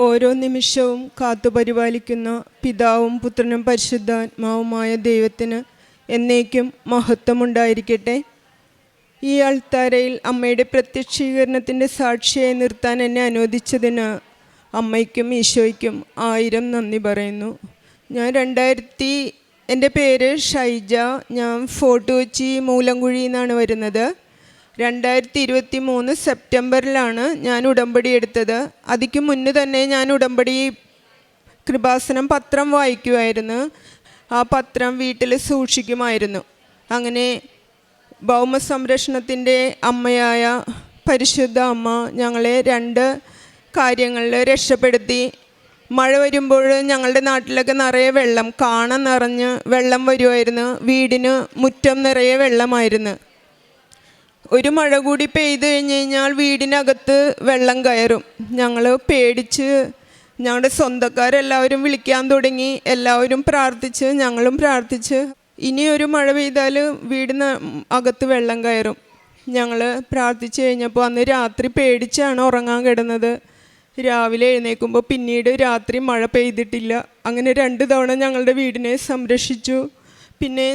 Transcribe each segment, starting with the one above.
ഓരോ നിമിഷവും കാത്തുപരിപാലിക്കുന്ന പിതാവും പുത്രനും പരിശുദ്ധാത്മാവുമായ ദൈവത്തിന് എന്നേക്കും മഹത്വമുണ്ടായിരിക്കട്ടെ. ഈ അൾത്താരയിൽ അമ്മയുടെ പ്രത്യക്ഷീകരണത്തിൻ്റെ സാക്ഷിയായി നിർത്താൻ എന്നെ അനുവദിച്ചതിന് അമ്മയ്ക്കും ഈശോയ്ക്കും 1000 നന്ദി പറയുന്നു. എൻ്റെ പേര് ഷൈജ. ഞാൻ ഫോർട്ട് കൊച്ചി മൂലംകുഴി എന്നാണ് വരുന്നത്. 2023 സെപ്റ്റംബറിലാണ് ഞാൻ ഉടമ്പടി എടുത്തത്. അതിക്ക് മുന്നേ തന്നെ ഞാൻ ഉടമ്പടി കൃപാസനം പത്രം വായിക്കുമായിരുന്നു. ആ പത്രം വീട്ടിൽ സൂക്ഷിക്കുമായിരുന്നു. അങ്ങനെ ഭൗമസംരക്ഷണത്തിൻ്റെ അമ്മയായ പരിശുദ്ധ അമ്മ ഞങ്ങളെ 2 കാര്യങ്ങളിൽ രക്ഷപ്പെടുത്തി. മഴ വരുമ്പോൾ ഞങ്ങളുടെ നാട്ടിലൊക്കെ നിറയെ വെള്ളം, കാണാൻ നിറഞ്ഞ് വെള്ളം വരുമായിരുന്നു. വീടിന് മുറ്റം നിറയെ വെള്ളമായിരുന്നു. ഒരു മഴ കൂടി പെയ്ത് കഴിഞ്ഞ് കഴിഞ്ഞാൽ വീടിനകത്ത് വെള്ളം കയറും. ഞങ്ങൾ പേടിച്ച് ഞങ്ങളുടെ സ്വന്തക്കാരെല്ലാവരും വിളിക്കാൻ തുടങ്ങി. എല്ലാവരും പ്രാർത്ഥിച്ച്, ഞങ്ങളും പ്രാർത്ഥിച്ച്. ഇനിയൊരു മഴ പെയ്താൽ വീടിന് അകത്ത് വെള്ളം കയറും. ഞങ്ങൾ പ്രാർത്ഥിച്ച് കഴിഞ്ഞപ്പോൾ അന്ന് രാത്രി പേടിച്ചാണ് ഉറങ്ങാൻ കിടന്നത്. രാവിലെ എഴുന്നേൽക്കുമ്പോൾ പിന്നീട് രാത്രി മഴ പെയ്തിട്ടില്ല. അങ്ങനെ 2 തവണ ഞങ്ങളുടെ വീടിനെ സംരക്ഷിച്ചു. പിന്നെ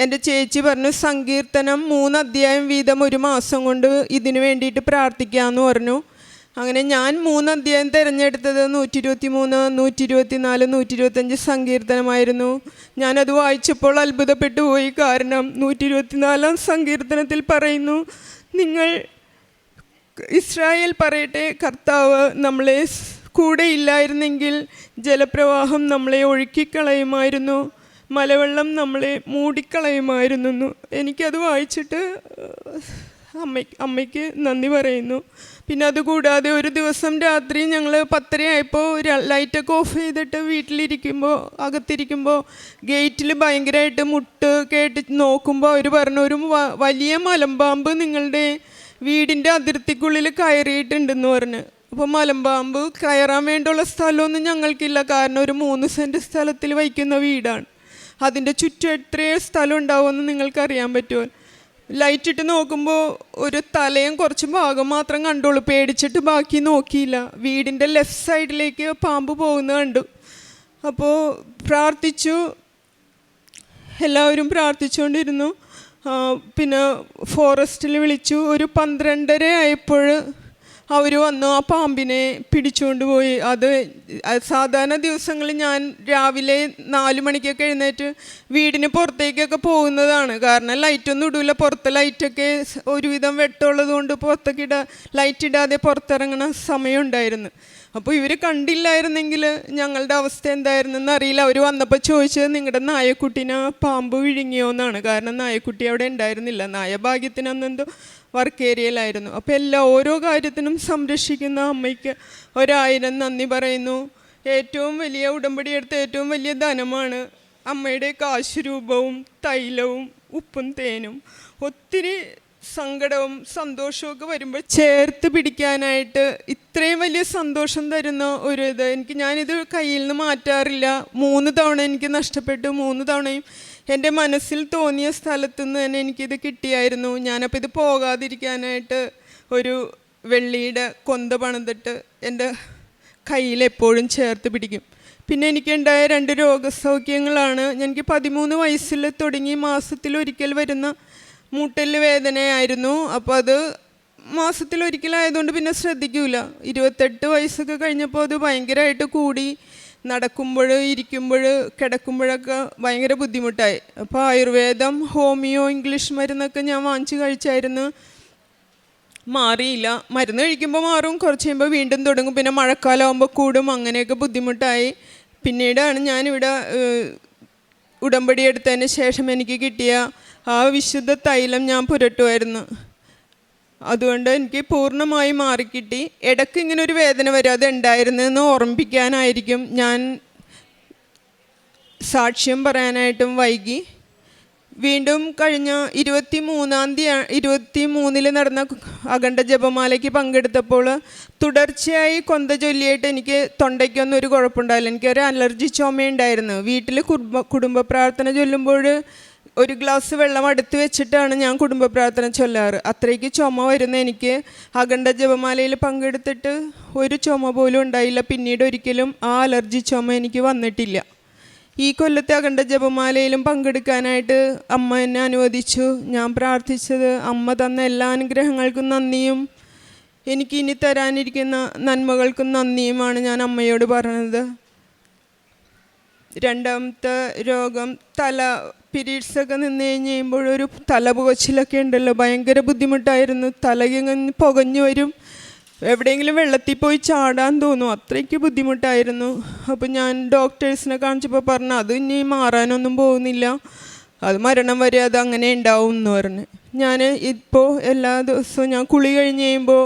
എൻ്റെ ചേച്ചി പറഞ്ഞു, സങ്കീർത്തനം 3 അധ്യായം വീതം 1 മാസം കൊണ്ട് ഇതിനു വേണ്ടിയിട്ട് പ്രാർത്ഥിക്കാമെന്ന് പറഞ്ഞു. അങ്ങനെ ഞാൻ 3 അധ്യായം തിരഞ്ഞെടുത്തത് 123, 124, 125 സങ്കീർത്തനമായിരുന്നു. ഞാനത് വായിച്ചപ്പോൾ അത്ഭുതപ്പെട്ടു പോയി. കാരണം 124 സങ്കീർത്തനത്തിൽ പറയുന്നു, നിങ്ങൾ ഇസ്രായേൽ പറയട്ടെ, കർത്താവ് നമ്മളെ കൂടെ ഇല്ലായിരുന്നെങ്കിൽ ജലപ്രവാഹം നമ്മളെ ഒഴുക്കിക്കളയുമായിരുന്നു, മലവെള്ളം നമ്മളെ മൂടിക്കളയുമായിരുന്നു. എനിക്കത് വായിച്ചിട്ട് അമ്മയ്ക്ക് നന്ദി പറയുന്നു. പിന്നെ അതുകൂടാതെ ഒരു ദിവസം രാത്രി ഞങ്ങൾ 10:30 ആയപ്പോൾ ലൈറ്റൊക്കെ ഓഫ് ചെയ്തിട്ട് അകത്തിരിക്കുമ്പോൾ ഗേറ്റിൽ ഭയങ്കരമായിട്ട് മുട്ട് കേട്ട് നോക്കുമ്പോൾ അവർ പറഞ്ഞു, ഒരു വലിയ മലമ്പാമ്പ് നിങ്ങളുടെ വീടിൻ്റെ അതിർത്തിക്കുള്ളിൽ കയറിയിട്ടുണ്ടെന്ന് പറഞ്ഞ്. അപ്പോൾ മലമ്പാമ്പ് കയറാൻ വേണ്ടിയുള്ള സ്ഥലമൊന്നും ഞങ്ങൾക്കില്ല. കാരണം ഒരു 3 സെൻറ്റ് സ്ഥലത്തിൽ വയ്ക്കുന്ന വീടാണ്. അതിൻ്റെ ചുറ്റും എത്രയോ സ്ഥലം ഉണ്ടാവുമെന്ന് നിങ്ങൾക്കറിയാൻ പറ്റുമോ? ലൈറ്റിട്ട് നോക്കുമ്പോൾ ഒരു തലയും കുറച്ച് ഭാഗം മാത്രം കണ്ടുള്ളൂ. പേടിച്ചിട്ട് ബാക്കി നോക്കിയില്ല. വീടിൻ്റെ ലെഫ്റ്റ് സൈഡിലേക്ക് പാമ്പ് പോകുന്നത് കണ്ടു. അപ്പോൾ പ്രാർത്ഥിച്ചു, എല്ലാവരും പ്രാർത്ഥിച്ചുകൊണ്ടിരുന്നു. പിന്നെ ഫോറസ്റ്റിൽ വിളിച്ചു. ഒരു 12:30 ആയപ്പോൾ അവർ വന്നു ആ പാമ്പിനെ പിടിച്ചുകൊണ്ട് പോയി. അത് സാധാരണ ദിവസങ്ങളിൽ ഞാൻ രാവിലെ 4 മണിക്കൊക്കെ എഴുന്നേറ്റ് വീടിന് പുറത്തേക്കൊക്കെ പോകുന്നതാണ്. കാരണം ലൈറ്റൊന്നും ഇടില്ല. പുറത്തെ ലൈറ്റൊക്കെ ഒരുവിധം വെട്ടമുള്ളത് കൊണ്ട് ലൈറ്റ് ഇടാതെ പുറത്തിറങ്ങണ സമയം ഉണ്ടായിരുന്നു. അപ്പോൾ ഇവർ കണ്ടില്ലായിരുന്നെങ്കിൽ ഞങ്ങളുടെ അവസ്ഥ എന്തായിരുന്നെന്ന് അറിയില്ല. അവർ വന്നപ്പോൾ ചോദിച്ചത്, നിങ്ങളുടെ നായക്കുട്ടീനെ പാമ്പ് വിഴുങ്ങിയോന്നാണ്. കാരണം നായക്കുട്ടി അവിടെ ഉണ്ടായിരുന്നില്ല. നായ ഭാഗ്യത്തിന് അന്നെന്തോ വർക്ക് ഏരിയയിലായിരുന്നു. അപ്പോൾ ഓരോ കാര്യത്തിനും സംരക്ഷിക്കുന്ന അമ്മയ്ക്ക് 1000 നന്ദി പറയുന്നു. ഏറ്റവും വലിയ ഉടമ്പടി എടുത്ത ഏറ്റവും വലിയ ധനമാണ് അമ്മയുടെ കാശുരൂപവും തൈലവും ഉപ്പും തേനും. ഒത്തിരി സങ്കടവും സന്തോഷമൊക്കെ വരുമ്പോൾ ചേർത്ത് പിടിക്കാനായിട്ട് ഇത്രയും വലിയ സന്തോഷം തരുന്ന ഞാനിത് കയ്യിൽ നിന്ന് മാറ്റാറില്ല. 3 തവണ എനിക്ക് നഷ്ടപ്പെട്ടു. 3 തവണയും എൻ്റെ മനസ്സിൽ തോന്നിയ സ്ഥലത്തു നിന്ന് തന്നെ എനിക്കിത് കിട്ടിയായിരുന്നു. ഞാനപ്പോൾ ഇത് പോകാതിരിക്കാനായിട്ട് ഒരു വെള്ളിയുടെ കൊന്ത പണിതിട്ട് എൻ്റെ കയ്യിൽ എപ്പോഴും ചേർത്ത് പിടിക്കും. പിന്നെ എനിക്കുണ്ടായ 2 രോഗസൗഖ്യങ്ങളാണ്. എനിക്ക് 13 വയസ്സിൽ തുടങ്ങി മാസത്തിലൊരിക്കൽ വരുന്ന മൂട്ടല് വേദനയായിരുന്നു. അപ്പോൾ അത് മാസത്തിലൊരിക്കലായതുകൊണ്ട് പിന്നെ ശ്രദ്ധിക്കില്ല. 28 വയസ്സൊക്കെ കഴിഞ്ഞപ്പോൾ അത് ഭയങ്കരമായിട്ട് കൂടി. നടക്കുമ്പോൾ, ഇരിക്കുമ്പോൾ, കിടക്കുമ്പോഴൊക്കെ ഭയങ്കര ബുദ്ധിമുട്ടായി. അപ്പോൾ ആയുർവേദം, ഹോമിയോ, ഇംഗ്ലീഷ് മരുന്നൊക്കെ ഞാൻ വാങ്ങിച്ച് കഴിച്ചായിരുന്നു. മാറിയില്ല. മരുന്ന് കഴിക്കുമ്പോൾ മാറും, കുറച്ച് കഴിയുമ്പോൾ വീണ്ടും തുടങ്ങും. പിന്നെ മഴക്കാലമാകുമ്പോൾ കൂടും. അങ്ങനെയൊക്കെ ബുദ്ധിമുട്ടായി. പിന്നീടാണ് ഞാനിവിടെ ഉടമ്പടി എടുത്തതിന് ശേഷം എനിക്ക് കിട്ടിയ ആ വിശുദ്ധ തൈലം ഞാൻ പുരട്ടുമായിരുന്നു. അതുകൊണ്ട് എനിക്ക് പൂർണ്ണമായി മാറിക്കിട്ടി. ഇടയ്ക്ക് ഇങ്ങനെ ഒരു വേദന വരും, അത് ഉണ്ടായിരുന്നെന്ന് ഓർമ്മിപ്പിക്കാനായിരിക്കും ഞാൻ സാക്ഷ്യം പറയാനായിട്ടും വൈകി. വീണ്ടും കഴിഞ്ഞ 23 നടന്ന അഖണ്ഡ ജപമാലയ്ക്ക് പങ്കെടുത്തപ്പോൾ തുടർച്ചയായി കൊന്ത ചൊല്ലിയായിട്ട് എനിക്ക് തൊണ്ടയ്ക്കൊന്നും ഒരു കുഴപ്പമുണ്ടായില്ല. എനിക്കൊരു അലർജി ചുമയുണ്ടായിരുന്നു. വീട്ടിൽ കുടുംബ പ്രാർത്ഥന ചൊല്ലുമ്പോൾ ഒരു ഗ്ലാസ് വെള്ളം അടുത്ത് വെച്ചിട്ടാണ് ഞാൻ കുടുംബ പ്രാർത്ഥന ചൊല്ലാറ്. അത്രയ്ക്ക് ചുമ വരുന്ന എനിക്ക് അഖണ്ഡ ജപമാലയിൽ പങ്കെടുത്തിട്ട് ഒരു ചുമ പോലും ഉണ്ടായില്ല. പിന്നീട് ഒരിക്കലും ആ അലർജി ചുമ എനിക്ക് വന്നിട്ടില്ല. ഈ കൊല്ലത്തെ അഖണ്ഡ ജപമാലയിലും പങ്കെടുക്കാനായിട്ട് അമ്മ എന്നെ അനുവദിച്ചു. ഞാൻ പ്രാർത്ഥിച്ചത് അമ്മ തന്ന എല്ലാ അനുഗ്രഹങ്ങൾക്കും നന്ദിയും എനിക്ക് ഇനി തരാനിരിക്കുന്ന നന്മകൾക്കും നന്ദിയുമാണ് ഞാൻ അമ്മയോട് പറഞ്ഞത്. രണ്ടാമത്തെ രോഗം പീരീഡ്സൊക്കെ നിന്ന് കഴിയുമ്പോഴൊരു തല പുകച്ചിലൊക്കെ ഉണ്ടല്ലോ, ഭയങ്കര ബുദ്ധിമുട്ടായിരുന്നു. തലയിങ്ങനെ പുകഞ്ഞു വരും, എവിടെയെങ്കിലും വെള്ളത്തിൽ പോയി ചാടാൻ തോന്നും, അത്രയ്ക്ക് ബുദ്ധിമുട്ടായിരുന്നു. അപ്പോൾ ഞാൻ ഡോക്ടേഴ്സിനെ കാണിച്ചപ്പോൾ പറഞ്ഞു അത് ഇനി മാറാനൊന്നും പോകുന്നില്ല, അത് മരണം വരെ അത് അങ്ങനെ ഉണ്ടാവും എന്ന് പറഞ്ഞ്. ഞാൻ ഇപ്പോൾ എല്ലാ ദിവസവും ഞാൻ കുളി കഴിഞ്ഞ് കഴിയുമ്പോൾ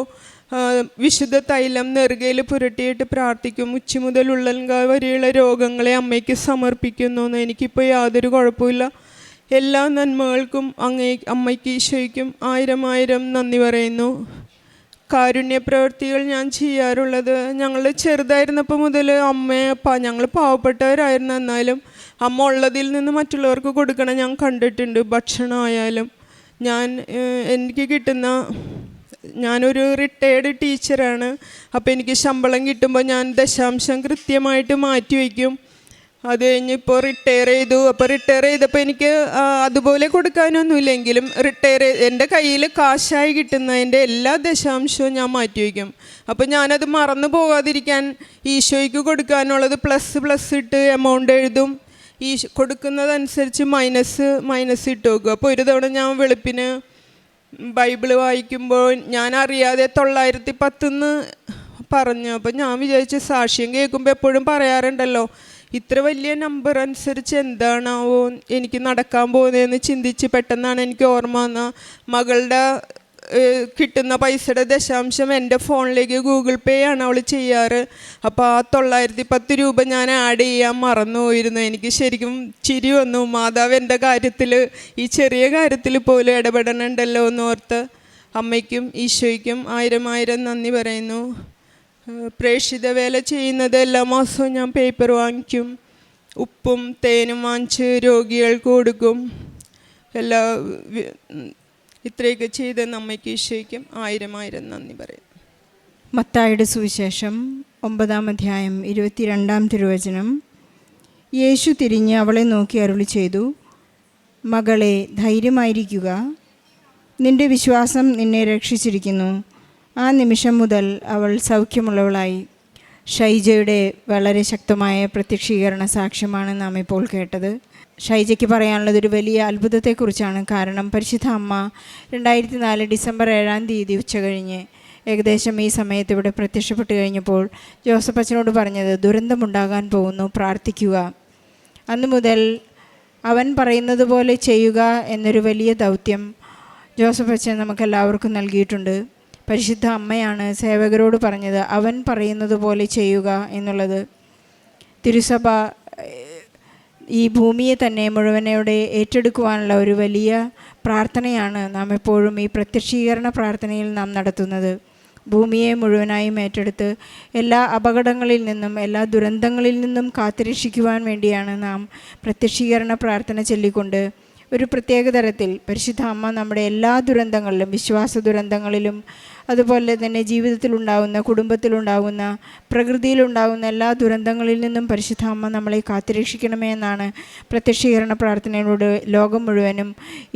വിശുദ്ധ തൈലം നെറുകയിൽ പുരട്ടിയിട്ട് പ്രാർത്ഥിക്കും. ഉച്ച മുതൽ ഉള്ളൻകാൽ വരെയുള്ള രോഗങ്ങളെ അമ്മയ്ക്ക് സമർപ്പിക്കുന്നു. എനിക്കിപ്പോൾ യാതൊരു കുഴപ്പമില്ല. എല്ലാ നന്മകൾക്കും അമ്മയ്ക്ക് ഈശോയ്ക്കും 1000 നന്ദി പറയുന്നു. കാരുണ്യ പ്രവൃത്തികൾ ഞാൻ ചെയ്യാറുള്ളത്, ഞങ്ങൾ ചെറുതായിരുന്നപ്പോൾ മുതൽ ഞങ്ങൾ പാവപ്പെട്ടവരായിരുന്നു, എന്നാലും അമ്മ ഉള്ളതിൽ നിന്ന് മറ്റുള്ളവർക്ക് കൊടുക്കണം ഞാൻ കണ്ടിട്ടുണ്ട്. ഭക്ഷണമായാലും എനിക്ക് കിട്ടുന്ന, ഞാനൊരു റിട്ടയേർഡ് ടീച്ചറാണ്. അപ്പോൾ എനിക്ക് ശമ്പളം കിട്ടുമ്പോൾ ഞാൻ ദശാംശം കൃത്യമായിട്ട് മാറ്റി വയ്ക്കും. അത് കഴിഞ്ഞ് ഇപ്പോൾ റിട്ടയർ ചെയ്തു. അപ്പോൾ റിട്ടയർ ചെയ്തപ്പോൾ എനിക്ക് അതുപോലെ കൊടുക്കാനൊന്നുമില്ലെങ്കിലും എൻ്റെ കയ്യിൽ കാശായി കിട്ടുന്നതിൻ്റെ എല്ലാ ദശാംശവും ഞാൻ മാറ്റി വയ്ക്കും. അപ്പോൾ ഞാനത് മറന്നു പോകാതിരിക്കാൻ ഈശോയ്ക്ക് കൊടുക്കാനുള്ളത് പ്ലസ് ഇട്ട് എമൗണ്ട് എഴുതും. കൊടുക്കുന്നതനുസരിച്ച് മൈനസ് ഇട്ട് വെക്കും. അപ്പോൾ ഒരു തവണ ഞാൻ വെളുപ്പിന് ബൈബിള് വായിക്കുമ്പോൾ ഞാൻ അറിയാതെ 910 പറഞ്ഞു. അപ്പം ഞാൻ വിചാരിച്ചു, സാക്ഷ്യം കേൾക്കുമ്പോൾ എപ്പോഴും പറയാറുണ്ടല്ലോ ഇത്ര വലിയ നമ്പർ അനുസരിച്ച് എന്താണാവോ എനിക്ക് നടക്കാൻ പോകുന്നതെന്ന് ചിന്തിച്ച് പെട്ടെന്നാണ് എനിക്ക് ഓർമ്മ വന്ന മകളുടെ കിട്ടുന്ന പൈസയുടെ ദശാംശം എൻ്റെ ഫോണിലേക്ക് ഗൂഗിൾ പേ ആണ് അവൾ ചെയ്യാറ്. അപ്പോൾ ആ 910 രൂപ ഞാൻ ആഡ് ചെയ്യാൻ മറന്നു പോയിരുന്നു. എനിക്ക് ശരിക്കും ചിരി വന്നു. മാതാവ് എൻ്റെ കാര്യത്തിൽ, ഈ ചെറിയ കാര്യത്തിൽ പോലും ഇടപെടണുണ്ടല്ലോ എന്നോർത്ത് അമ്മയ്ക്കും ഈശോയ്ക്കും 1000 നന്ദി പറയുന്നു. പ്രേക്ഷിത വേല ചെയ്യുന്നത് എല്ലാ മാസവും ഞാൻ പേപ്പർ വാങ്ങിക്കും. ഉപ്പും തേനും വാങ്ങിച്ച് രോഗികൾക്ക് കൊടുക്കും. ഇത്രയൊക്കെ ചെയ്ത് അമ്മയ്ക്ക് ഈശോയ്ക്കും 1000 നന്ദി പറയും. മത്തായിയുടെ സുവിശേഷം 9-ാം അധ്യായം 22-ാം തിരുവചനം. യേശു തിരിഞ്ഞ് അവളെ നോക്കി അരുളി ചെയ്തു, മകളെ, ധൈര്യമായിരിക്കുക, നിന്റെ വിശ്വാസം നിന്നെ രക്ഷിച്ചിരിക്കുന്നു. ആ നിമിഷം മുതൽ അവൾ സൗഖ്യമുള്ളവളായി. ഷൈജയുടെ വളരെ ശക്തമായ പ്രത്യക്ഷീകരണ സാക്ഷ്യമാണ് നാം ഇപ്പോൾ കേട്ടത്. ഷൈജയ്ക്ക് പറയാനുള്ളത് ഒരു വലിയ അത്ഭുതത്തെക്കുറിച്ചാണ്. കാരണം പരിശുദ്ധ അമ്മ 2004 ഡിസംബർ 7-ാം തീയതി ഉച്ചകഴിഞ്ഞ് ഏകദേശം ഈ സമയത്ത് ഇവിടെ പ്രത്യക്ഷപ്പെട്ട് കഴിഞ്ഞപ്പോൾ ജോസഫ് അച്ഛനോട് പറഞ്ഞത്, ദുരന്തമുണ്ടാകാൻ പോകുന്നു, പ്രാർത്ഥിക്കുക. അന്നു മുതൽ അവൻ പറയുന്നത് പോലെ ചെയ്യുക എന്നൊരു വലിയ ദൗത്യം ജോസഫ് അച്ഛൻ നമുക്കെല്ലാവർക്കും നൽകിയിട്ടുണ്ട്. പരിശുദ്ധ അമ്മയാണ് സേവകരോട് പറഞ്ഞത് അവൻ പറയുന്നത് പോലെ ചെയ്യുക എന്നുള്ളത്. തിരുസഭ ഈ ഭൂമിയെ തന്നെ മുഴുവനോടെ ഏറ്റെടുക്കുവാനുള്ള ഒരു വലിയ പ്രാർത്ഥനയാണ് നാം എപ്പോഴും ഈ പ്രത്യക്ഷീകരണ പ്രാർത്ഥനയിൽ നാം നടത്തുന്നത്. ഭൂമിയെ മുഴുവനായും ഏറ്റെടുത്ത് എല്ലാ അപകടങ്ങളിൽ നിന്നും എല്ലാ ദുരന്തങ്ങളിൽ നിന്നും കാത്തുരക്ഷിക്കുവാൻ വേണ്ടിയാണ് നാം പ്രത്യക്ഷീകരണ പ്രാർത്ഥന ചൊല്ലിക്കൊണ്ട് ഒരു പ്രത്യേക തരത്തിൽ പരിശുദ്ധ അമ്മ നമ്മുടെ എല്ലാ ദുരന്തങ്ങളിലും, വിശ്വാസ ദുരന്തങ്ങളിലും, അതുപോലെ തന്നെ ജീവിതത്തിലുണ്ടാകുന്ന, കുടുംബത്തിലുണ്ടാകുന്ന, പ്രകൃതിയിലുണ്ടാകുന്ന എല്ലാ ദുരന്തങ്ങളിൽ നിന്നും പരിശുദ്ധ അമ്മ നമ്മളെ കാത്തുരക്ഷിക്കണമേ എന്നാണ് പ്രത്യക്ഷീകരണ പ്രാർത്ഥനയിലൂടെ ലോകം മുഴുവനും,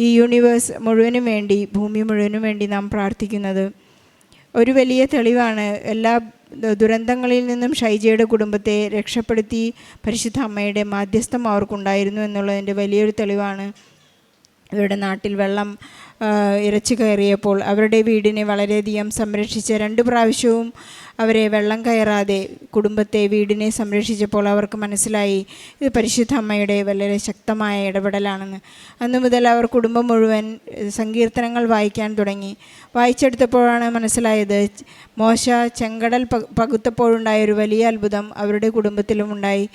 ഈ യൂണിവേഴ്സ് മുഴുവനും വേണ്ടി, ഭൂമി മുഴുവനും വേണ്ടി നാം പ്രാർത്ഥിക്കുന്നത്. ഒരു വലിയ തെളിവാണ്. എല്ലാ ദുരന്തങ്ങളിൽ നിന്നും ഷൈജയുടെ കുടുംബത്തെ രക്ഷപ്പെടുത്തി പരിശുദ്ധ അമ്മയുടെ മാധ്യസ്ഥം അവർക്കുണ്ടായിരുന്നു എന്നുള്ളതിൻ്റെ വലിയൊരു തെളിവാണ്. ഇവരുടെ നാട്ടിൽ വെള്ളം ഇരച്ചു കയറിയപ്പോൾ അവരുടെ വീടിനെ വളരെയധികം സംരക്ഷിച്ച 2 പ്രാവശ്യവും അവരെ വെള്ളം കയറാതെ കുടുംബത്തെ, വീടിനെ സംരക്ഷിച്ചപ്പോൾ അവർക്ക് മനസ്സിലായി ഇത് പരിശുദ്ധ അമ്മയുടെ വളരെ ശക്തമായ ഇടപെടലാണെന്ന്. അന്നു മുതൽ അവർ കുടുംബം മുഴുവൻ സങ്കീർത്തനങ്ങൾ വായിക്കാൻ തുടങ്ങി. വായിച്ചെടുത്തപ്പോഴാണ് മനസ്സിലായത് മോശ ചെങ്കടൽ പകുത്തപ്പോഴുണ്ടായൊരു വലിയ അത്ഭുതം അവരുടെ കുടുംബത്തിലും ഉണ്ടായി.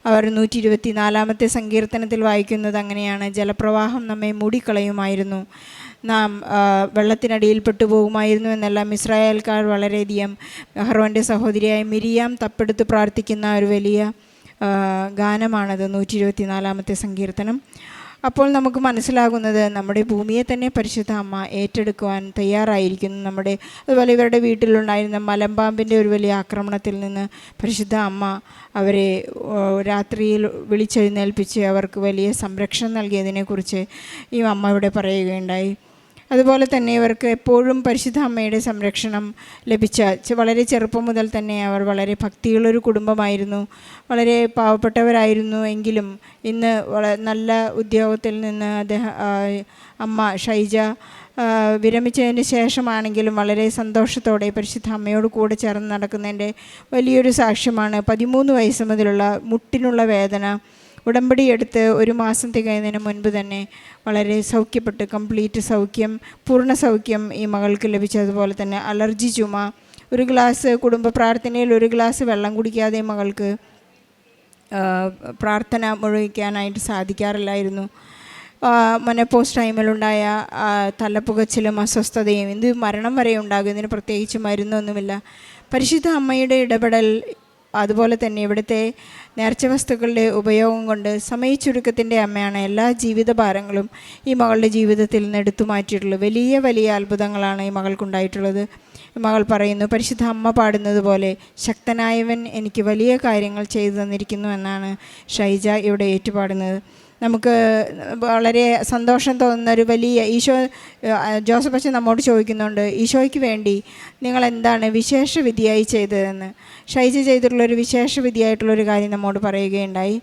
അവർ 124-ാമത്തെ സങ്കീർത്തനത്തിൽ വായിക്കുന്നത് അങ്ങനെയാണ്, ജലപ്രവാഹം നമ്മെ മൂടിക്കളയുമായിരുന്നു, നാം വെള്ളത്തിനടിയിൽ പെട്ടുപോകുമായിരുന്നു എന്നെല്ലാം ഇസ്രായേൽക്കാർ വളരെയധികം അഹ്റോൻ്റെ സഹോദരിയായ മിരിയാം തപ്പെടുത്ത് പ്രാർത്ഥിക്കുന്ന ഒരു വലിയ ഗാനമാണത് 124-ാമത്തെ സങ്കീർത്തനം. അപ്പോൾ നമുക്ക് മനസ്സിലാകുന്നത് നമ്മുടെ ഭൂമിയെ തന്നെ പരിശുദ്ധ അമ്മ ഏറ്റെടുക്കുവാൻ തയ്യാറായിരിക്കുന്നു. അതുപോലെ ഇവരുടെ വീട്ടിലുണ്ടായിരുന്ന മലമ്പാമ്പിൻ്റെ ഒരു വലിയ ആക്രമണത്തിൽ നിന്ന് പരിശുദ്ധ അമ്മ അവരെ രാത്രിയിൽ വിളിച്ചെഴുന്നേൽപ്പിച്ച് അവർക്ക് വലിയ സംരക്ഷണം നൽകിയതിനെക്കുറിച്ച് ഈ അമ്മ ഇവിടെ പറയുകയുണ്ടായി. അതുപോലെ തന്നെ ഇവർക്ക് എപ്പോഴും പരിശുദ്ധ അമ്മയുടെ സംരക്ഷണം ലഭിച്ച വളരെ ചെറുപ്പം മുതൽ തന്നെ അവർ വളരെ ഭക്തിയുള്ളൊരു കുടുംബമായിരുന്നു. വളരെ പാവപ്പെട്ടവരായിരുന്നു. എങ്കിലും ഇന്ന് നല്ല ഉദ്യോഗത്തിൽ നിന്ന് അമ്മ ഷൈജ വിരമിച്ചതിന് ശേഷമാണെങ്കിലും വളരെ സന്തോഷത്തോടെ പരിശുദ്ധ അമ്മയോട് കൂടെ ചേർന്ന് നടക്കുന്നതിൻ്റെ വലിയൊരു സാക്ഷ്യമാണ്. 13 വയസ്സ് മുതലുള്ള മുട്ടിനുള്ള വേദന ഉടമ്പടി എടുത്ത് 1 മാസം തികയുന്നതിന് മുൻപ് തന്നെ വളരെ സൗഖ്യപ്പെട്ട് കംപ്ലീറ്റ് സൗഖ്യം, പൂർണ്ണ സൗഖ്യം ഈ മകൾക്ക് ലഭിച്ചതുപോലെ തന്നെ അലർജി ചുമ, ഒരു ഗ്ലാസ് കുടുംബ പ്രാർത്ഥനയിൽ 1 ഗ്ലാസ് വെള്ളം കുടിക്കാതെ മകൾക്ക് പ്രാർത്ഥന മുഴുവിക്കാനായിട്ട് സാധിക്കാറില്ലായിരുന്നു. മെനോപോസ് ടൈമിലുണ്ടായ തലപ്പുകച്ചിലും അസ്വസ്ഥതയും ഇത് മരണം വരെ ഉണ്ടാകും. ഇതിന് പ്രത്യേകിച്ച് മരുന്നൊന്നുമില്ല. പരിശുദ്ധ അമ്മയുടെ ഇടപെടൽ, അതുപോലെ തന്നെ ഇവിടുത്തെ നേർച്ച വസ്തുക്കളുടെ ഉപയോഗം കൊണ്ട് സമയച്ചുരുക്കത്തിൻ്റെ അമ്മയാണ് എല്ലാ ജീവിത ഭാരങ്ങളും ഈ മകളുടെ ജീവിതത്തിൽ നിന്ന് എടുത്തു മാറ്റിയിട്ടുള്ളത്. വലിയ വലിയ അത്ഭുതങ്ങളാണ് ഈ മകൾക്കുണ്ടായിട്ടുള്ളത്. മകൾ പറയുന്നു, പരിശുദ്ധ അമ്മ പാടുന്നത് പോലെ ശക്തനായവൻ എനിക്ക് വലിയ കാര്യങ്ങൾ ചെയ്തു തന്നിരിക്കുന്നു എന്നാണ് ഷൈജ ഇവിടെ ഏറ്റുപാടുന്നത്. നമുക്ക് വളരെ സന്തോഷം തോന്നുന്ന ഒരു വലിയ ജോസഫ് അച്ഛൻ നമ്മോട് ചോദിക്കുന്നുണ്ട്, ഈശോയ്ക്ക് വേണ്ടി നിങ്ങൾ എന്താണ് വിശേഷ വിധിയായി ചെയ്തതെന്ന്. ഷൈജ ചെയ്തിട്ടുള്ളൊരു വിശേഷ വിധിയായിട്ടുള്ളൊരു കാര്യം നമ്മോട് പറയുകയുണ്ടായി.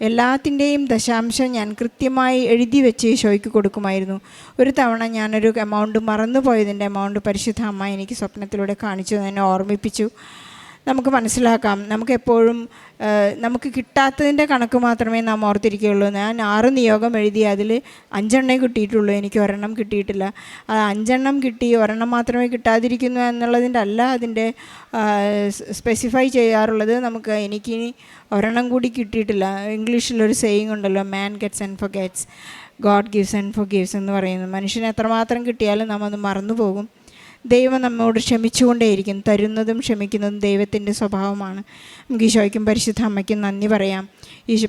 എല്ലാത്തിൻ്റെയും ദശാംശം ഞാൻ കൃത്യമായി എഴുതി വെച്ച് ഈശോയ്ക്ക് കൊടുക്കുമായിരുന്നു. ഒരു തവണ ഞാനൊരു എമൗണ്ട് മറന്നുപോയതിൻ്റെ എമൗണ്ട് പരിശുദ്ധ അമ്മ എനിക്ക് സ്വപ്നത്തിലൂടെ കാണിച്ചു, എന്നെ ഓർമ്മിപ്പിച്ചു. നമുക്ക് മനസ്സിലാക്കാം, നമുക്കെപ്പോഴും നമുക്ക് കിട്ടാത്തതിൻ്റെ കണക്ക് മാത്രമേ നാം ഓർത്തിരിക്കുകയുള്ളൂ. ഞാൻ 6 നിയോഗം എഴുതി, അതിൽ 5 കിട്ടിയിട്ടുള്ളൂ, എനിക്ക് 1 കിട്ടിയിട്ടില്ല. 5 കിട്ടി, 1 മാത്രമേ കിട്ടാതിരിക്കുന്നു എന്നുള്ളതിൻ്റെ അല്ല അതിൻ്റെ സ്പെസിഫൈ ചെയ്യാറുള്ളത്. എനിക്കിനി 1 കൂടി കിട്ടിയിട്ടില്ല. ഇംഗ്ലീഷിലൊരു സേയിങ് ഉണ്ടല്ലോ, man gets and forgets, God gives and forgives എന്ന് പറയുന്നത്. മനുഷ്യന് എത്രമാത്രം കിട്ടിയാലും നാം അത് മറന്നു പോകും. ദൈവം നമ്മോട് ക്ഷമിച്ചുകൊണ്ടേയിരിക്കും. തരുന്നതും ക്ഷമിക്കുന്നതും ദൈവത്തിൻ്റെ സ്വഭാവമാണ്. നമുക്ക് ഈശോയ്ക്കും പരിശുദ്ധ അമ്മയ്ക്കും നന്ദി പറയാം.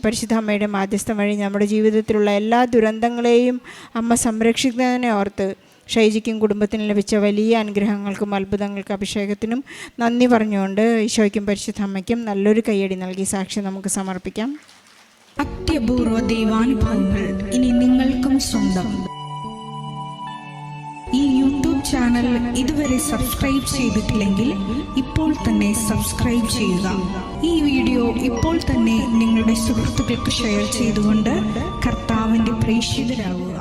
പരിശുദ്ധ അമ്മയുടെ മാധ്യസ്ഥം വഴി നമ്മുടെ ജീവിതത്തിലുള്ള എല്ലാ ദുരന്തങ്ങളെയും അമ്മ സംരക്ഷിക്കുന്നതിനെ ഓർത്ത് ഷൈജിക്കും കുടുംബത്തിനും ലഭിച്ച വലിയ അനുഗ്രഹങ്ങൾക്കും അത്ഭുതങ്ങൾക്കും അഭിഷേകത്തിനും നന്ദി പറഞ്ഞുകൊണ്ട് ഈശോയ്ക്കും പരിശുദ്ധ അമ്മയ്ക്കും നല്ലൊരു കയ്യടി നൽകി സാക്ഷ്യം നമുക്ക് സമർപ്പിക്കാം. അത്യപൂർവ ദൈവാനുഭവങ്ങൾ ഇനി നിങ്ങൾക്കും സ്വന്തം. ഈ യൂട്യൂബ് ചാനൽ ഇതുവരെ സബ്സ്ക്രൈബ് ചെയ്തിട്ടില്ലെങ്കിൽ ഇപ്പോൾ തന്നെ സബ്സ്ക്രൈബ് ചെയ്യുക. ഈ വീഡിയോ ഇപ്പോൾ തന്നെ നിങ്ങളുടെ സുഹൃത്തുക്കൾക്ക് ഷെയർ ചെയ്തുകൊണ്ട് കർത്താവിൻ്റെ പ്രേക്ഷിതരാകുക.